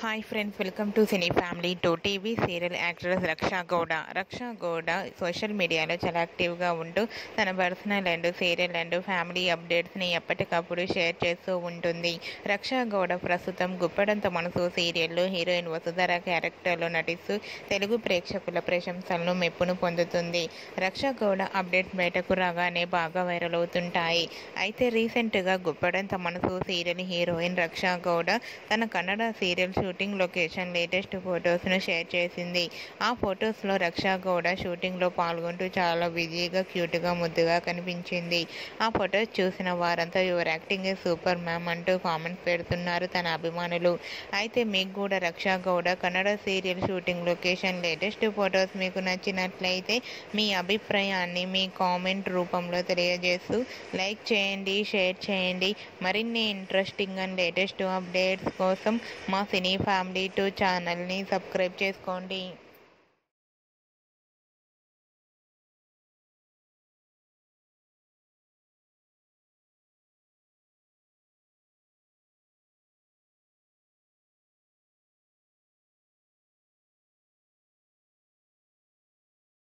Hi friends, welcome to cine family. TV serial actress Raksha Gowda social మీడియాలో చాలా యాక్టివ్గా ఉంటూ తన personal and serial and family అప్డేట్స్ని ఎప్పటికప్పుడు షేర్ చేస్తూ ఉంటుంది. రక్షా గౌడ ప్రస్తుతం గుప్పడంత మనసు సీరియల్లో హీరోయిన్ వసుధర క్యారెక్టర్లో నటిస్తూ తెలుగు ప్రేక్షకుల ప్రశంసలను మెప్పును పొందుతుంది. రక్షా గౌడ అప్డేట్స్ బయటకు రాగానే బాగా వైరల్ అవుతుంటాయి. అయితే రీసెంట్గా గుప్పడంత మనసు సీరియల్ హీరోయిన్ రక్షా గౌడ తన Kannada serial shooting location latest ఫొటోస్ను షేర్ చేసింది. ఆ ఫొటోస్లో రక్షా గౌడ షూటింగ్లో పాల్గొంటూ చాలా బిజీగా, క్యూట్గా, ముద్దుగా కనిపించింది. ఆ ఫొటోస్ చూసిన వారంతా your acting a super ma'am అంటూ కామెంట్స్ పెడుతున్నారు తన అభిమానులు. అయితే మీకు కూడా Raksha Gowda Kannada serial shooting location latest photos మీకు నచ్చినట్లయితే మీ అభిప్రాయాన్ని మీ కామెంట్ రూపంలో తెలియజేస్తూ లైక్ చేయండి, షేర్ చేయండి. మరిన్ని ఇంట్రెస్టింగ్ అండ్ లేటెస్ట్ అప్డేట్స్ కోసం మా సినీ ఫ్యామిలీ 2 ఛానల్ని సబ్స్క్రైబ్ చేసుకోండి.